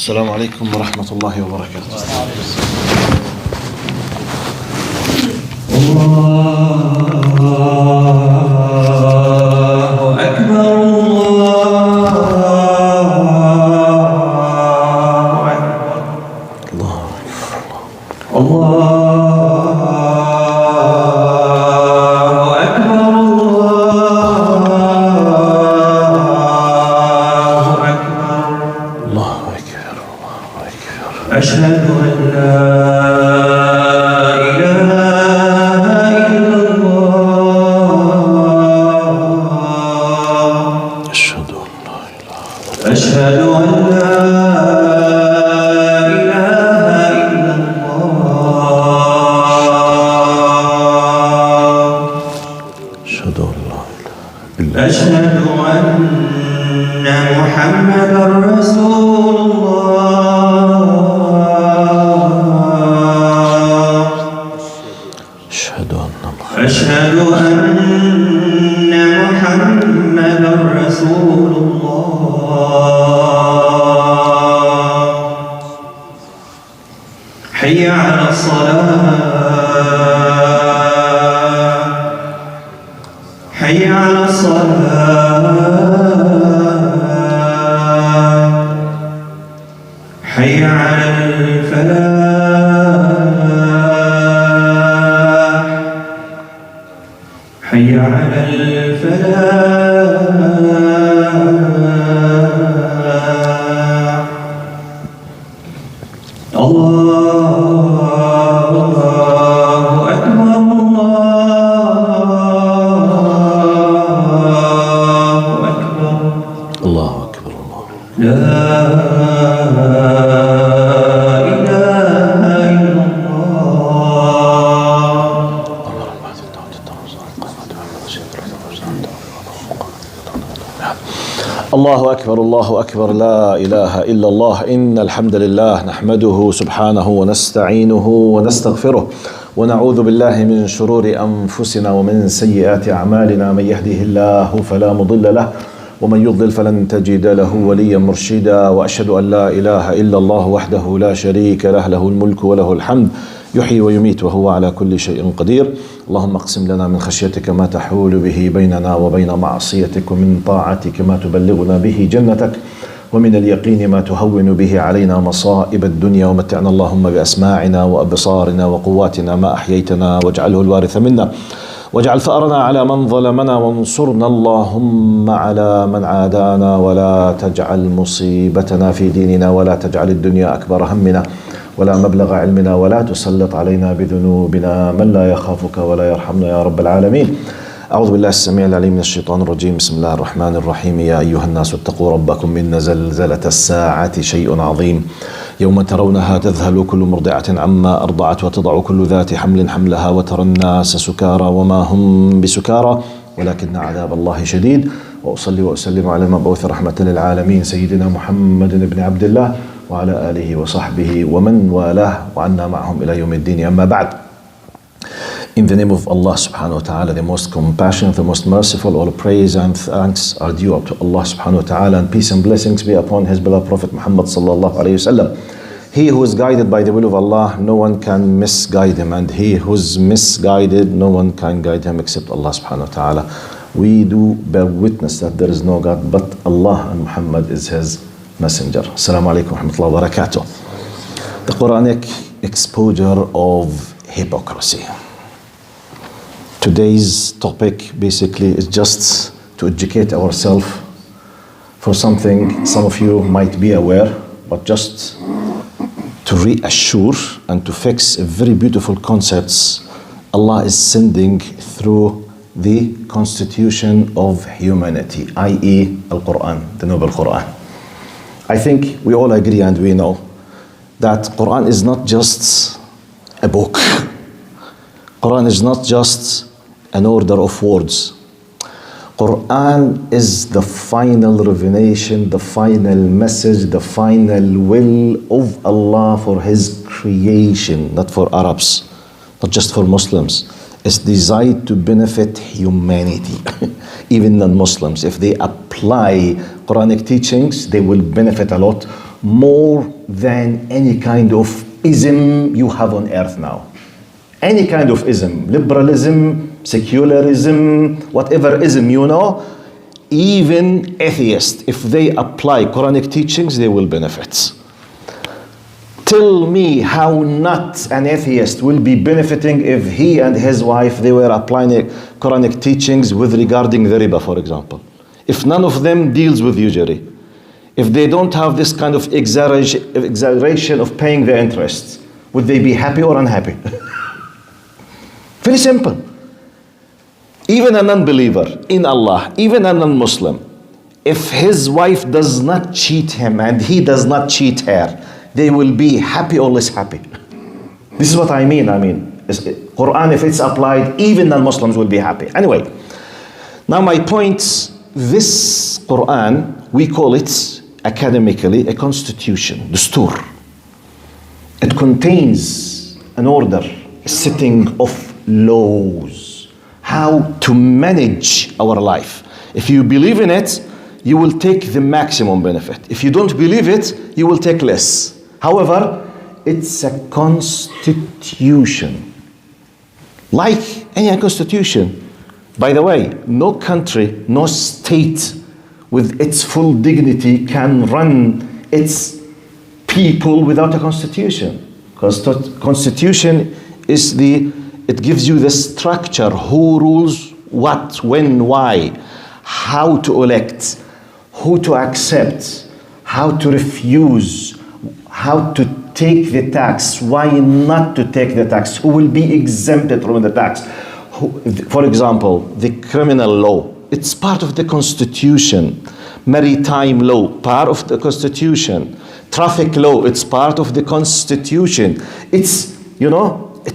السلام عليكم ورحمة الله وبركاته. الله أكبر الله أكبر الله أكبر الله أكبر الله أكبر. أشهد أن لا إله إلا الله أشهد أن لا إله أشهد أن لا إله إلا الله أشهد أن لا إله إلا أشهد أن محمدا رسول الله أشهد أن أشهد أن محمدا رسول الله حي على الصلاة حي على الصلاة حي على الفلاح حي على الفلاح الله أكبر الله أكبر الله. لا إله إلا الله الله أكبر الله أكبر. لا إله إلا الله. إن الحمد لله نحمده سبحانه ونستعينه ونستغفره ونعوذ بالله من شرور أنفسنا ومن سيئات أعمالنا. من يهده الله فلا مضل له ومن يضلل فلن تجد له وليا مرشدا. وأشهد أن لا إله إلا الله وحده لا شريك له، له الملك وله الحمد، يحيي ويميت وهو على كل شيء قدير. اللهم اقسم لنا من خشيتك ما تحول به بيننا وبين معصيتك، ومن طاعتك ما تبلغنا به جنتك، ومن اليقين ما تهون به علينا مصائب الدنيا. ومتعنا اللهم بأسماعنا وأبصارنا وقواتنا ما أحييتنا، واجعله الوارث منا، واجعل ثأرنا على من ظلمنا، وانصرنا اللهم على من عادانا، ولا تجعل مصيبتنا في ديننا، ولا تجعل الدنيا أكبر همنا ولا مبلغ علمنا، ولا تسلط علينا بذنوبنا من لا يخافك ولا يرحمنا يا رب العالمين. أعوذ بالله السميع العليم من الشيطان الرجيم. بسم الله الرحمن الرحيم. يا أيها الناس اتقوا ربكم إن زلزلة الساعة شيء عظيم، يوم ترونها تذهل كل مرضعة عما أرضعت وتضع كل ذات حمل حملها، وترى الناس سكارى وما هم بسكارى ولكن عذاب الله شديد. وأصلي وأسلم على المبعوث رحمة للعالمين سيدنا محمد بن عبد الله وعلى آله وصحبه ومن والاه وعنا معهم إلى يوم الدين. أما بعد. In the name of Allah subhanahu wa ta'ala, the most compassionate, the most merciful, all praise and thanks are due up to Allah subhanahu wa ta'ala, and peace and blessings be upon His beloved Prophet Muhammad sallallahu alayhi wa sallam. He who is guided by the will of Allah, no one can misguide him, and he who is misguided, no one can guide him except Allah subhanahu wa ta'ala. We do bear witness that there is no God but Allah, and Muhammad is His messenger. Assalamu alaikum wa rahmatullahi wa barakatuh. The Quranic exposure of hypocrisy. Today's topic basically is just to educate ourselves for something some of you might be aware, but just to reassure and to fix very beautiful concepts Allah is sending through the constitution of humanity, i.e. Al-Quran, the Noble Quran. I think we all agree and we know that Quran is not just a book. Quran is not just an order of words. Quran is the final revelation, the final message, the final will of Allah for His creation, not for Arabs, not just for Muslims. It's designed to benefit humanity, even non-Muslims. If they apply Quranic teachings, they will benefit a lot more than any kind of ism you have on earth now. Any kind of ism, liberalism, secularism, whatever ism you know, even atheists, if they apply Quranic teachings, they will benefit. Tell me how not an atheist will be benefiting if he and his wife, they were applying Quranic teachings with regarding the riba, for example. If none of them deals with usury, if they don't have this kind of exaggeration of paying the interest, would they be happy or unhappy? Very simple. Even a non-believer in Allah, even a non-Muslim, if his wife does not cheat him and he does not cheat her, they will be happy or less happy. This is what I mean. Quran, if it's applied, even non-Muslims will be happy. Anyway, now my point, this Quran, we call it academically a constitution, Dustur. It contains an order, a setting of laws, how to manage our life. If you believe in it, you will take the maximum benefit. If you don't believe it, you will take less. However, it's a constitution. Like any constitution. By the way, no country, no state with its full dignity can run its people without a constitution. Because constitution is it gives you the structure, who rules what, when, why, how to elect, who to accept, how to refuse, how to take the tax, why not to take the tax, who will be exempted from the tax. For example, the criminal law, it's part of the constitution. Maritime law, part of the constitution. Traffic law, it's part of the constitution. It's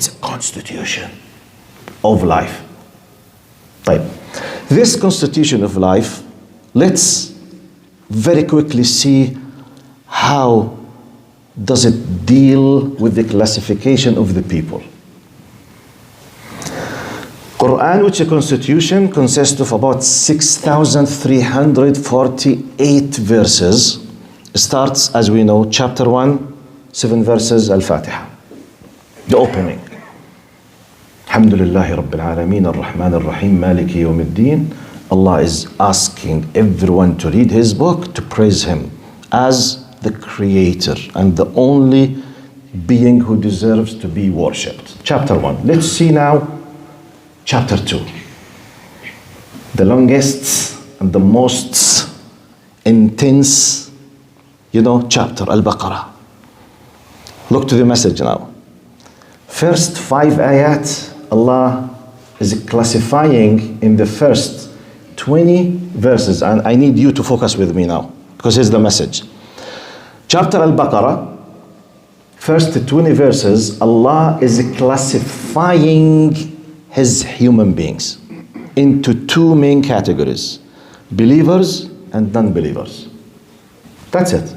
a constitution of life. Right. This constitution of life, let's very quickly see how does it deal with the classification of the people. Quran, which is a constitution, consists of about 6,348 verses. It starts, as we know, chapter 1, 7 verses, Al-Fatiha. The opening. Alhamdulillahi Rabbil Alameen, Ar-Rahman Ar-Rahim, Maliki Yawmiddin. Allah is asking everyone to read His book, to praise Him as the Creator and the only being who deserves to be worshipped. Chapter 1. Let's see now chapter 2. The longest and the most intense, chapter, Al-Baqarah. Look to the message now. First 5 ayat, Allah is classifying in the first 20 verses, and I need you to focus with me now, because here's the message. Chapter Al-Baqarah, first 20 verses, Allah is classifying His human beings into 2 main categories, believers and non-believers. That's it.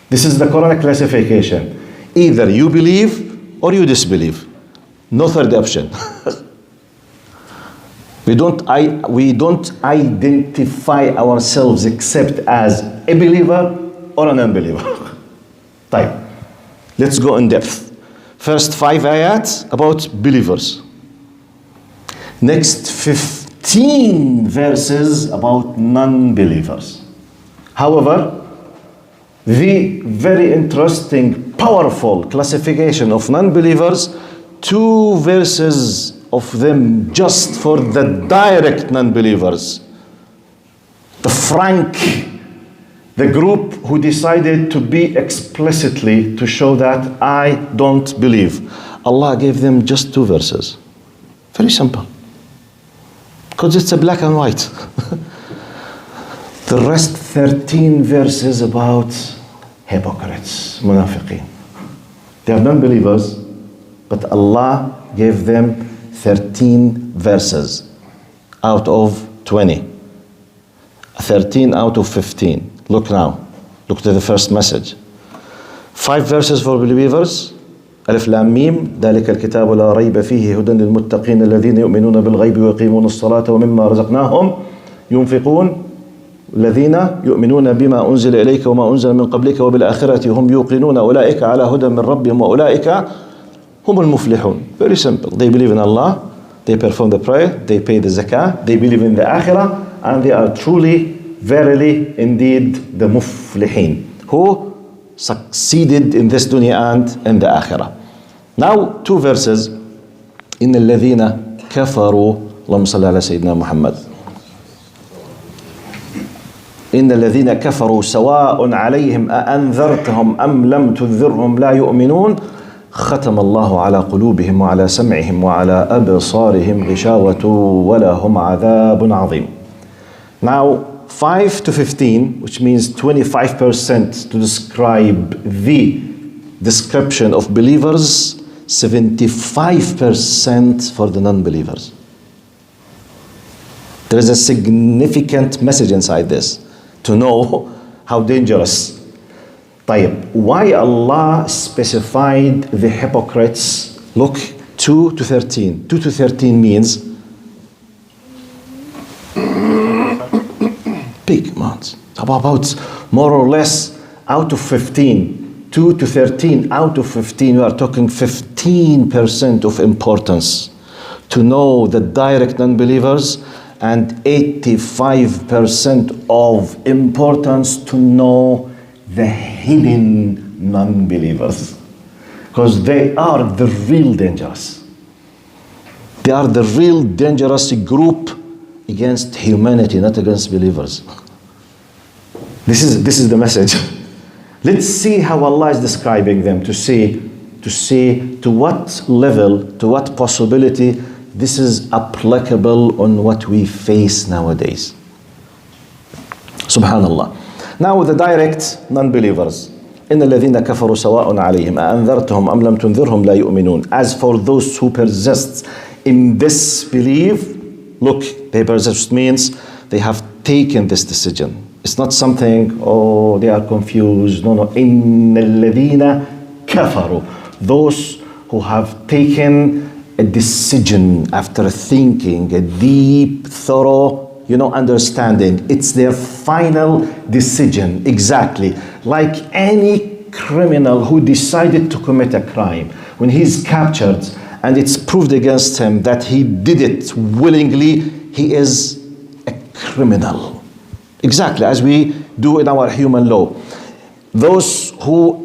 This is the Quranic classification. Either you believe or you disbelieve. No third option. We don't identify ourselves except as a believer or an unbeliever. Type. Let's go in depth. First 5 ayat about believers. Next 15 verses about non-believers. However, the very interesting, powerful classification of non-believers, 2 verses of them just for the direct non-believers. The frank, the group who decided to be explicitly to show that I don't believe. Allah gave them just 2 verses. Very simple. Because it's a black and white. The rest 13 verses about hypocrites, munafiqeen. They are non-believers, but Allah gave them 13 verses out of 20. 13 out of 15. Look now. Look to the first message. 5 verses for believers. ألف لام ميم ذلك الكتاب لا ريب فيه هدى للمتقين الذين يؤمنون بالغيب ويقيمون الصلاة ومما رزقناهم ينفقون الذين يؤمنون بما أنزل إليك وما أنزل من قبلك وبالآخرة هم يوقنون أولئك على هدى من ربهم وأولئك هم المفلحون. Very simple. They believe in Allah, they perform the prayer, they pay the zakah, they believe in the akhirah, and they are truly, verily, indeed the muflihin, who succeeded in this dunya and in the akhirah. Now, two verses. إن الذين كفروا اللهم صل على سيدنا محمد. إن الذين كفروا سواء عليهم أأنذرتهم أم لم تنذرهم لا يؤمنون ختم الله على قلوبهم وعلى سمعهم وعلى أبصارهم غشاوة ولهم عذاب عظيم. Now 5 to 15, which means 25% to describe the description of believers, 75% for the non-believers. There is a significant message inside this to know how dangerous. طيب, why Allah specified the hypocrites? Look, 2 to 13. 2 to 13 means big amounts. About more or less out of 15. 2 to 13 out of 15, we are talking 15% of importance to know the direct non-believers, and 85% of importance to know the hidden non-believers, because they are the real dangerous. They are the real dangerous group against humanity, not against believers. This is the message. Let's see how Allah is describing them to see to what level, to what possibility this is applicable on what we face nowadays. Subhanallah. Now the direct non-believers. إن الذين كفروا سواء عليهم أأنذرتهم أم لم تنذرهم لا يؤمنون. As for those who persist in disbelief, look, they persist means they have taken this decision. It's not something, oh, they are confused. No. إن الذين كفروا. Those who have taken a decision after thinking, a deep, thorough, understanding. It's their final decision, exactly. Like any criminal who decided to commit a crime, when he's captured and it's proved against him that he did it willingly, he is a criminal. Exactly, as we do in our human law. Those who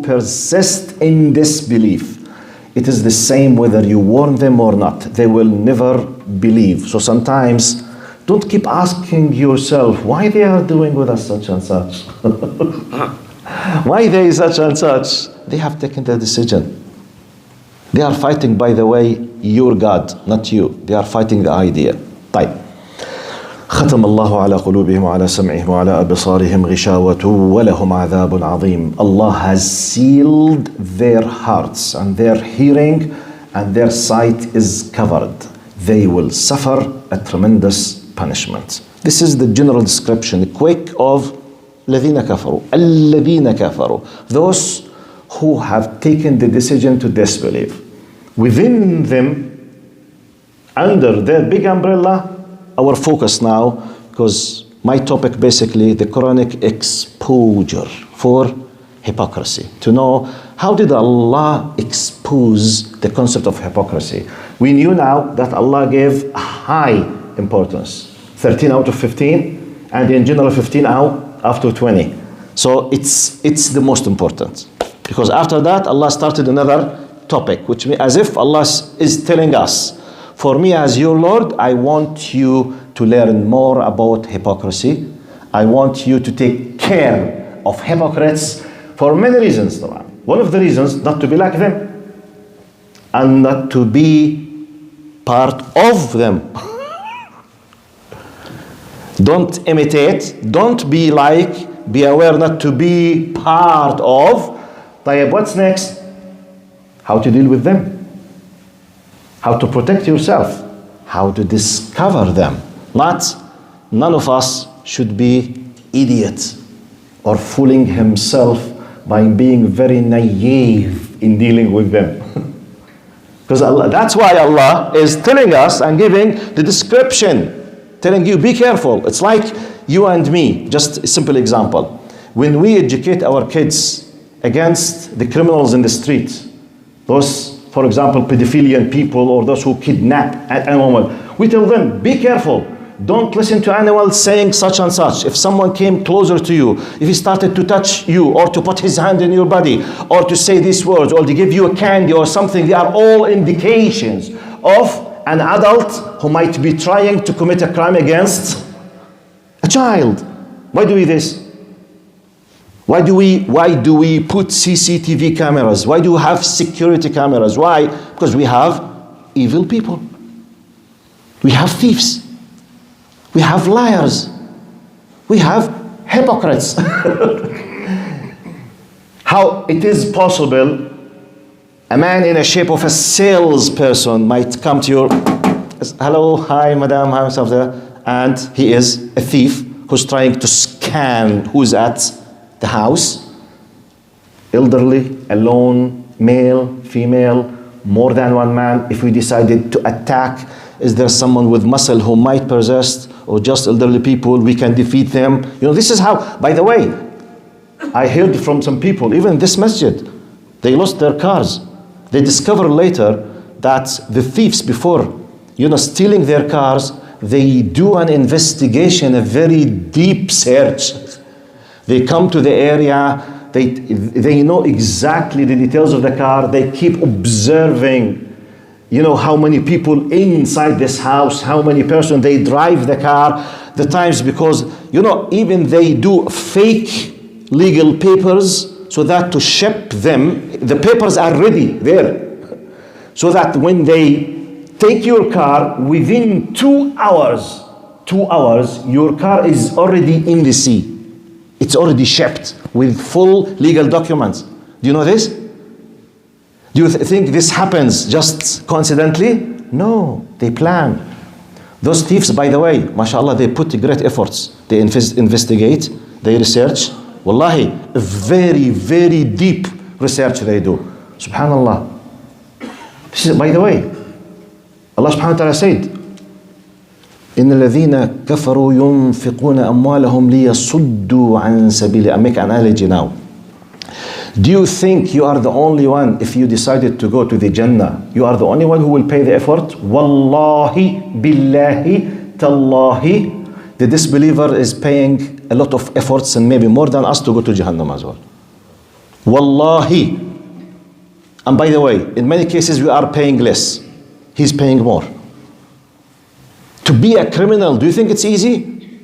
persist in disbelief, it is the same whether you warn them or not. They will never believe. So sometimes, don't keep asking yourself why they are doing with us such and such. Why they such and such? They have taken their decision. They are fighting, by the way, your God, not you. They are fighting the idea. طيب. ختم الله على قلوبهم وعلى سمعهم وعلى أبصارهم غشاوة ولهم عذاب عظيم. Allah has sealed their hearts and their hearing, and their sight is covered. They will suffer a tremendous punishment. This is the general description, quick, of الذين كفروا. الذين كفروا. Those who have taken the decision to disbelieve. Within them, under their big umbrella, our focus now, because my topic basically the Quranic exposure for hypocrisy. To know how did Allah expose the concept of hypocrisy. We knew now that Allah gave a high importance, 13 out of 15, and in general 15 out after 20. So it's the most important. Because after that Allah started another topic, which means as if Allah is telling us, for me as your Lord, I want you to learn more about hypocrisy. I want you to take care of hypocrites for many reasons. One of the reasons, not to be like them and not to be part of them. Don't imitate, don't be like, be aware not to be part of. طيب, what's next? How to deal with them. How to protect yourself, how to discover them. None of us should be idiots or fooling himself by being very naive in dealing with them. Because that's why Allah is telling us and giving the description telling you, be careful. It's like you and me, just a simple example. When we educate our kids against the criminals in the street, those, for example, pedophilian people or those who kidnap an animal, we tell them, be careful. Don't listen to animals saying such and such. If someone came closer to you, if he started to touch you or to put his hand in your body or to say these words or to give you a candy or something, they are all indications of an adult who might be trying to commit a crime against a child. Why do we this? Why do we put CCTV cameras? Why do we have security cameras? Why? Because we have evil people. We have thieves. We have liars. We have hypocrites. How it is possible a man in a shape of a salesperson might come to your, hello, hi, madam, hi, myself there, and he is a thief who's trying to scan who's at the house, elderly, alone, male, female, more than one man. If we decided to attack, is there someone with muscle who might possess, or just elderly people, we can defeat them? You know, this is how, by the way, I heard from some people, even in this masjid, they lost their cars. They discovered later that the thieves, before, stealing their cars, they do an investigation, a very deep search. They come to the area, they know exactly the details of the car, they keep observing, how many people inside this house, how many persons they drive the car, the times, because, even they do fake legal papers so that to ship them, the papers are ready there. So that when they take your car, within 2 hours, your car is already in the sea. It's already shipped with full legal documents. Do you know this? Do you think this happens just coincidentally? No, they plan. Those thieves, by the way, mashallah, they put great efforts. They investigate, they research. Wallahi, a very, very deep research they do. Subhanallah. This is, by the way, Allah subhanahu wa ta'ala said, إن الذين كفروا ينفقون أموالهم ليصدوا عن سبيل. I make an analogy now. Do you think you are the only one, if you decided to go to the Jannah, you are the only one who will pay the effort? Wallahi, billahi, tallahi, the disbeliever is paying a lot of efforts and maybe more than us to go to Jahannam as well. Wallahi. And by the way, in many cases we are paying less. He's paying more. To be a criminal, do you think it's easy?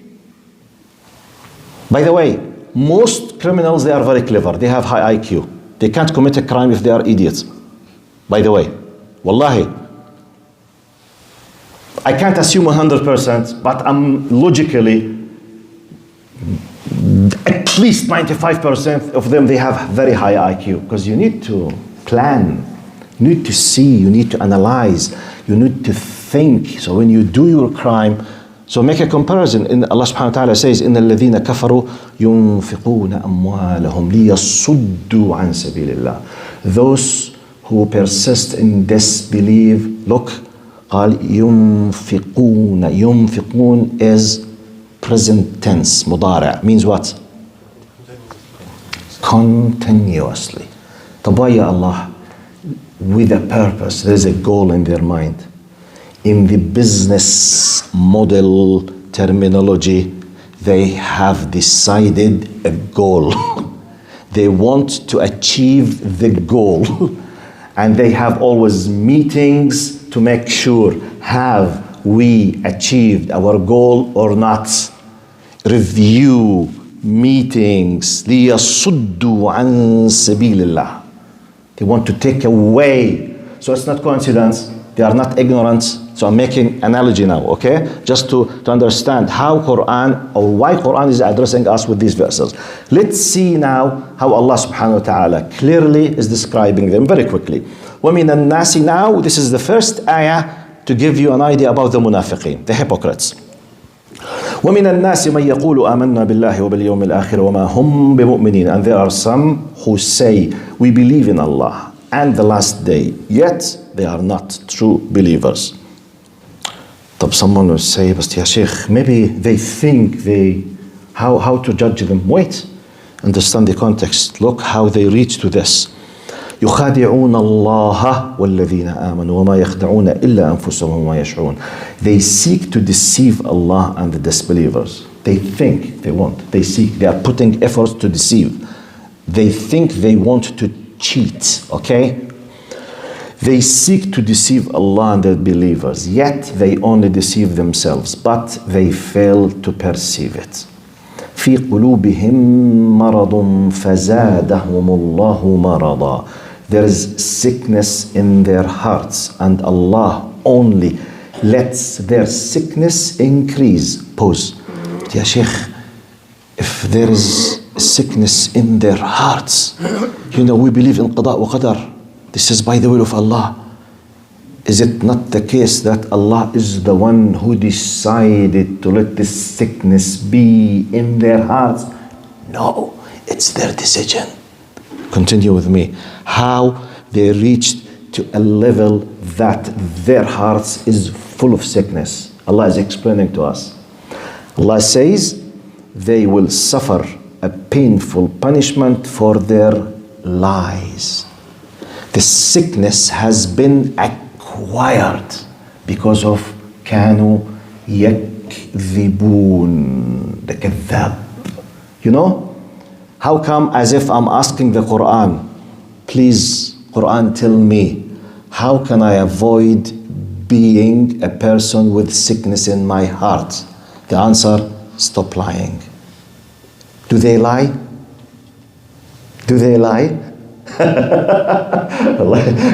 By the way, most criminals, they are very clever. They have high IQ. They can't commit a crime if they are idiots. By the way, wallahi. I can't assume 100%, but I'm logically, at least 95% of them, they have very high IQ. Because you need to plan, you need to see, you need to analyze, you need to think. So when you do your crime, so make a comparison. In Allah subhanahu wa ta'ala says, إِنَّ الَّذِينَ كَفَرُوا يُنْفِقُونَ أَمْوَالَهُمْ لِيَصُدُّوا عَنْ سَبِيلِ اللَّهِ. Those who persist in disbelief, look, قال ينفقون. ينفقون is present tense, مضارع, means what? Continuously. طب ya Allah, with a purpose, there's a goal in their mind. In the business model terminology, they have decided a goal. They want to achieve the goal. And they have always meetings to make sure, have we achieved our goal or not? Review meetings. لِيَصُدُّوا عَنْ سَبِيلِ اللَّهِ. They want to take away. So it's not coincidence. They are not ignorant. So I'm making analogy now, okay? Just to understand how Quran, or why Quran is addressing us with these verses. Let's see now how Allah subhanahu wa ta'ala clearly is describing them very quickly. وَمِنَ النَّاسِ. Now, this is the first ayah to give you an idea about the munafiqeen, the hypocrites. وَمِنَ النَّاسِ مَنْ يَقُولُ آمَنَّا بِاللَّهِ وَبَالْيَوْمِ الْآخِرِ وَمَا هُمْ بِمُؤْمِنِينَ. And there are some who say, we believe in Allah and the last day, yet they are not true believers. طب someone will say, but ya Sheikh, maybe they think how to judge them. Wait, understand the context. Look how they reach to this. يخادعون الله والذين آمنوا وما يخدعون إلا أنفسهم وما يشعرون. They seek to deceive Allah and the disbelievers. They think they want. They seek. They are putting efforts to deceive. They think they want to cheat. Okay? They seek to deceive Allah and the believers, yet they only deceive themselves, but they fail to perceive it. في قلوبهم مرض فزادهم الله مرضا. There is sickness in their hearts, and Allah only lets their sickness increase. Pause. Ya Sheikh, if there is sickness in their hearts, we believe in qada wa qadar. This is by the will of Allah. Is it not the case that Allah is the one who decided to let this sickness be in their hearts? No, it's their decision. Continue with me. How they reached to a level that their hearts is full of sickness. Allah is explaining to us. Allah says they will suffer a painful punishment for their lies. The sickness has been acquired because of كانوا يكذبون, the كذاب. How come, as if I'm asking the Quran, please, Quran, tell me, how can I avoid being a person with sickness in my heart? The answer, stop lying. Do they lie? Do they lie?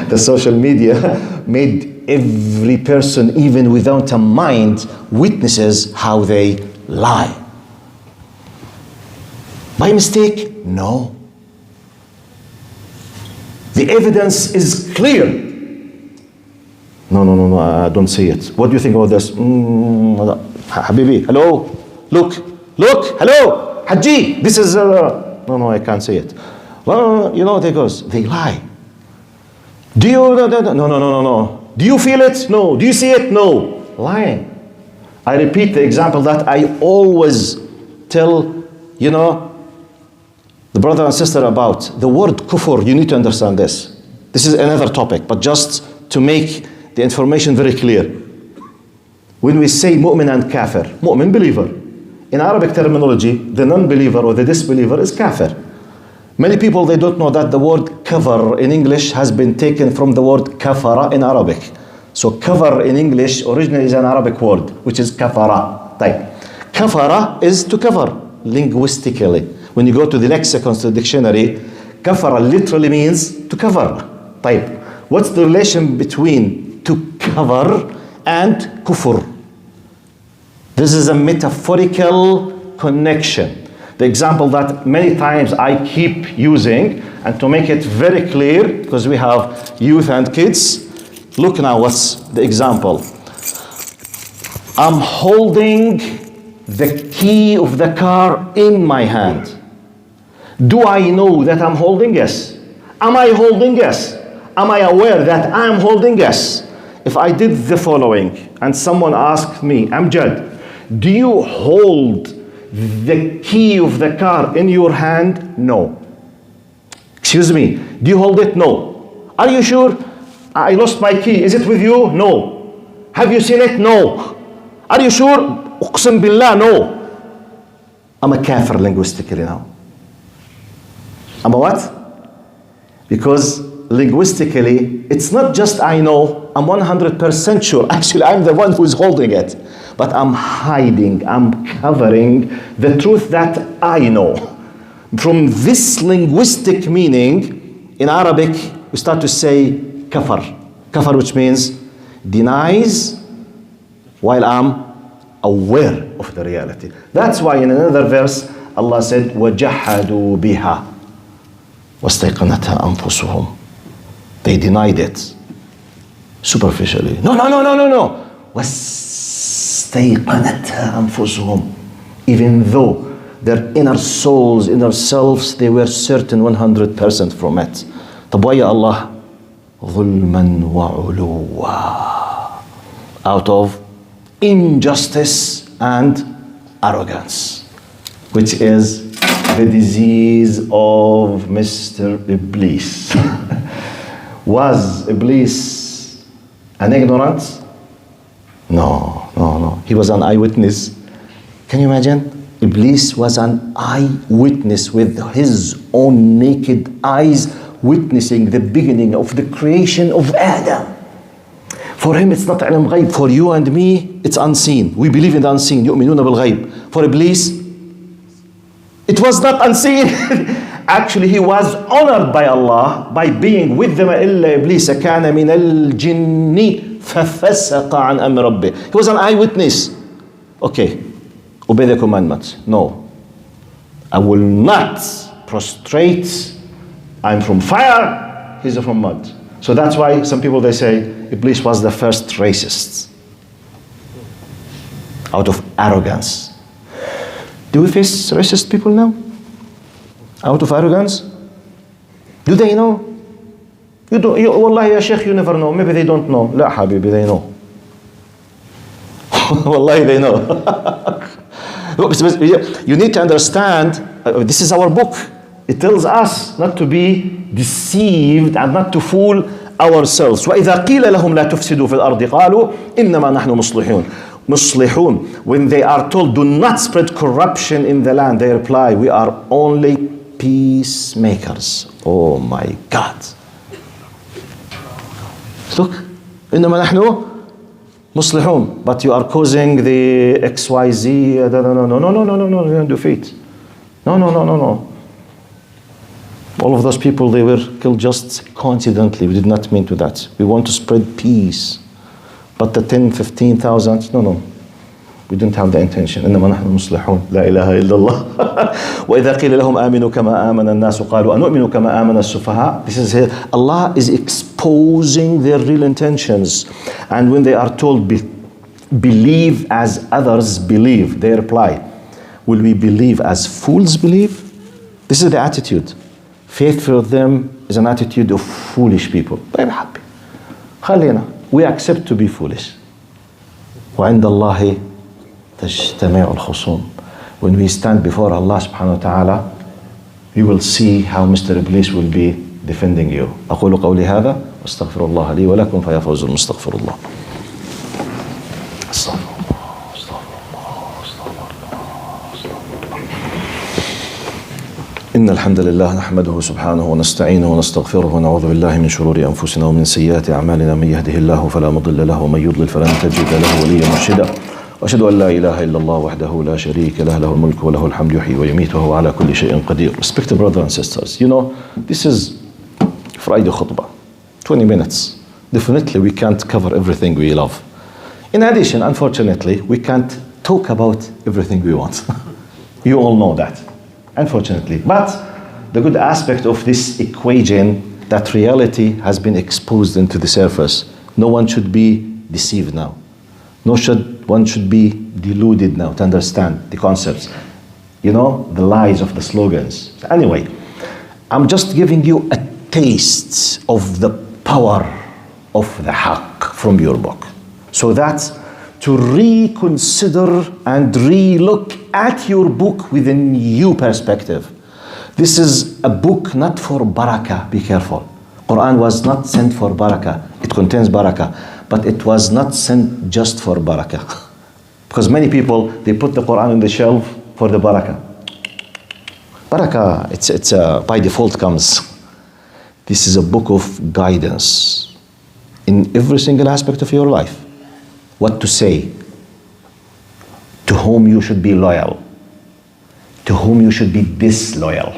The social media made every person, even without a mind, witnesses how they lie. By mistake? No. The evidence is clear. No, I don't see it. What do you think about this? Habibi, hello? Look, hello? Haji, this is... No, I can't see it. Well, they lie. Do you... No. Do you feel it? No. Do you see it? No. Lying. I repeat the example that I always tell, the brother and sister about. The word kufr, you need to understand this. This is another topic, but just to make the information very clear. When we say mu'min and kafir, mu'min, believer. In Arabic terminology, the non-believer or the disbeliever is kafir. Many people, they don't know that the word cover in English has been taken from the word kafara in Arabic. So cover in English originally is an Arabic word, which is kafara. Kafara is to cover, linguistically. When you go to the lexicon, to the dictionary, kafara literally means to cover. What's the relation between to cover and kufr? This is a metaphorical connection. The example that many times I keep using, and to make it very clear, because we have youth and kids, look now what's the example. I'm holding the key of the car in my hand. Do I know that I'm holding? Yes. Am I holding? Yes. Am I aware that I'm holding? Yes. If I did the following and someone asked me, Amjad, do you hold the key of the car in your hand? No. Excuse me, do you hold it? No. Are you sure? I lost my key. Is it with you? No. Have you seen it? No. Are you sure? Uqsim billah, no. I'm a kafir linguistically now. I'm a what? Because linguistically, it's not just I know, I'm 100% sure. Actually, I'm the one who's holding it. But I'm hiding, I'm covering the truth that I know. From this linguistic meaning, in Arabic, we start to say kafar. Kafar, which means denies while I'm aware of the reality. That's why in another verse, Allah said, وَجَحَدُوا بِهَا وَاسْتَيْقَنَتْهَا أَنفُسُهُمْ. They denied it superficially. No. وَاسْتَيْقَنَتْهَا أَنفُسُهُمْ. Even though their inner souls, inner selves, they were certain 100% from it. طب why Allah? ظُلْمًا وَعُلُوًّا. Out of injustice and arrogance, which is the disease of Mr. Iblis. Was Iblis an ignorant? No. He was an eyewitness. Can you imagine? Iblis was an eyewitness with his own naked eyes, witnessing the beginning of the creation of Adam. For him, it's not ilm ghaib. For you and me, it's unseen. We believe in the unseen. يؤمنون بالغيب. For Iblis, it was not unseen. Actually, he was honored by Allah by being with them. إلا إبليس كان من الجن ففسق عن أمر ربه. He was an eyewitness. Okay, obey the commandments. No, I will not prostrate. I'm from fire. He's from mud. So that's why some people, they say Iblis was the first racist out of arrogance. Do we face racist people now? Out of arrogance? Do they know? You don't. Wallahi ya Sheikh, you never know. Maybe they don't know. لا حبيبي, they know. Wallahi, they know. You need to understand, this is our book. It tells us not to be deceived and not to fool ourselves. وإذا قيل لهم لا تفسدوا في الأرض قالوا إنما نحن مصلحون. When they are told do not spread corruption in the land, they reply, we are only peacemakers. Oh my God. Look, إنما نحن مصلحون. But you are causing the XYZ. No, you don't do it. No. All of those people, they were killed just coincidentally. We did not mean to that. We want to spread peace. But the 10, 15,000, no. We didn't have the intention. إنما نحن مصلحون. لا إله إلا الله. وإذا قيل لهم آمنوا كما آمن الناس قالوا أنؤمن كما آمن السفهاء. This is here. Allah is exposing their real intentions. And when they are told, believe as others believe, they reply, will we believe as fools believe? This is the attitude. Faith for them is an attitude of foolish people. Very happy. خلينا. We accept to be foolish. وعند الله تجتمع الخصوم. When we stand before Allah subhanahu wa ta'ala, you will see how Mr. Iblis will be defending you. أقول قولي هذا واستغفر الله لي ولكم فيا فوز المستغفر الله. إن الحمد لله نحمده سبحانه ونستعينه ونستغفره ونعوذ بالله من شرور أنفسنا ومن سيئات أعمالنا. من يهده الله فلا مضل له ومن يضلل فلن تجد له وليا مرشدا. وأشهد أن لا إله إلا الله وحده لا شريك له له الملك وله الحمد يحيي ويميت وهو على كل شيء قدير. Respected brothers and sisters, you know, this is Friday khutbah, 20 minutes. Definitely we can't cover everything we love. In addition, unfortunately, we can't talk about everything we want. You all know that, unfortunately. But the good aspect of this equation, that reality has been exposed into the surface. No one should be deceived now. One should be deluded now to understand the concepts. You know, the lies of the slogans. Anyway, I'm just giving you a taste of the power of the haqq from your book. So that to reconsider and re-look at your book with a new perspective. This is a book not for barakah, be careful. Quran was not sent for barakah. It contains barakah, but it was not sent just for barakah. Because many people, they put the Quran on the shelf for the barakah. Barakah, it's by default comes. This is a book of guidance in every single aspect of your life. What to say, to whom you should be loyal, to whom you should be disloyal,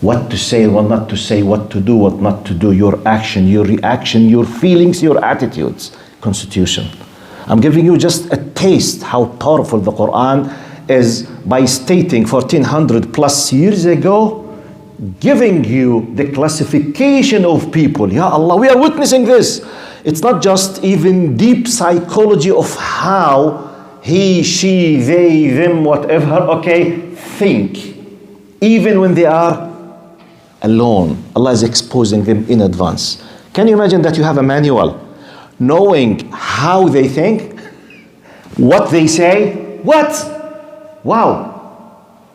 what to say, what not to say, what to do, what not to do, your action, your reaction, your feelings, your attitudes, constitution. I'm giving you just a taste how powerful the Quran is by stating 1400 plus years ago, giving you the classification of people. Ya Allah, we are witnessing this. It's not just even deep psychology of how he, she, they, them, whatever, okay, think. Even when they are alone, Allah is exposing them in advance. Can you imagine that you have a manual knowing how they think? What they say, what? Wow.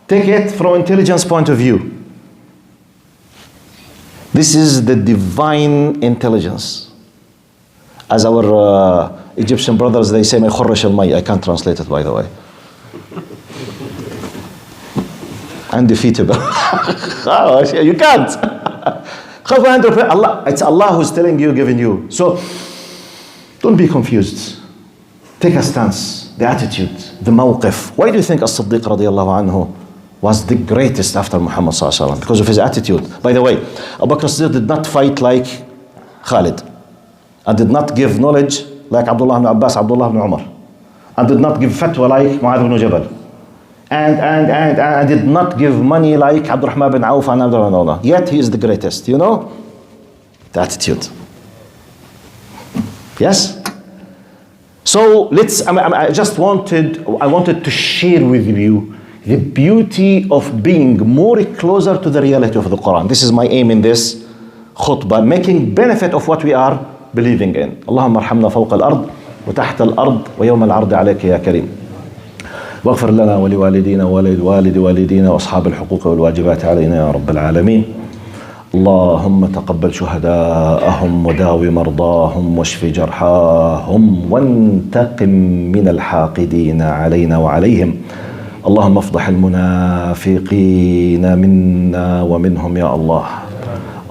Take it from intelligence point of view. This is the divine intelligence. As our Egyptian brothers, they say, I can't translate it, by the way. Undefeatable. You can't. Allah, it's Allah who's telling you, giving you. So don't be confused. Take a stance, the attitude, the mawqif. Why do you think As-Siddiq radiallahu anhu was the greatest after Muhammad sallallahu alaihi wasallam? Because of his attitude. By the way, Abu Bakr as-Siddiq did not fight like Khalid, and did not give knowledge like Abdullah ibn Abbas, Abdullah ibn Umar, and did not give fatwa like Mu'adh ibn Jabal, and did not give money like Abdurrahman bin Auf and Abdurrahman. Yet he is the greatest. You know, the attitude. Yes. So I wanted to share with you the beauty of being more closer to the reality of the Quran. This is my aim in this khutbah, making benefit of what we are believing in. اللهم ارحمنا فوق الأرض وتحت الأرض ويوم العرض عليك يا كريم. واغفر لنا ولوالدينا ولوالد والدينا وأصحاب الحقوق والواجبات علينا يا رب العالمين. اللهم تقبل شهداءهم وداوي مرضاهم واشف جرحاهم وانتقم من الحاقدين علينا وعليهم. اللهم افضح المنافقين منا ومنهم يا الله.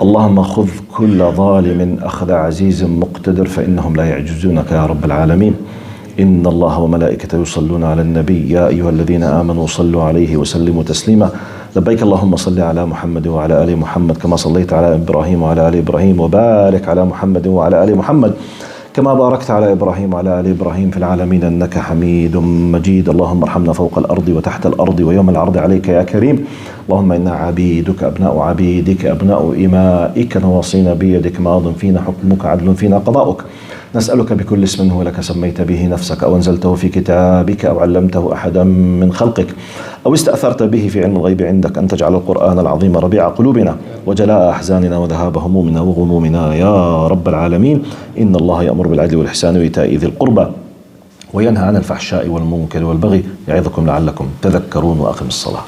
اللهم خذ كل ظالم أخذ عزيز مقتدر فإنهم لا يعجزونك يا رب العالمين. إن الله وملائكته يصلون على النبي يا أيها الذين آمنوا صلوا عليه وسلموا تسليما. لبيك اللهم صل على محمد وعلى آل محمد كما صليت على إبراهيم وعلى آل إبراهيم وبارك على محمد وعلى آل محمد كما باركت على إبراهيم وعلى آل إبراهيم في العالمين إنك حميد مجيد. اللهم ارحمنا فوق الأرض وتحت الأرض ويوم العرض عليك يا كريم. اللهم إنا عبيدك أبناء عبيدك أبناء إمائك نواصينا بيدك ماض فينا حكمك عدل فينا قضاؤك. نسألك بكل اسم هو لك سميت به نفسك أو أنزلته في كتابك أو علمته أحدا من خلقك أو استأثرت به في علم الغيب عندك أن تجعل القرآن العظيم ربيع قلوبنا وجلاء أحزاننا وذهاب همومنا وغمومنا يا رب العالمين. إن الله يأمر بالعدل والإحسان وإيتاء ذي القربى وينهى عن الفحشاء والمنكر والبغي يعظكم لعلكم تذكرون وأقم الصلاة.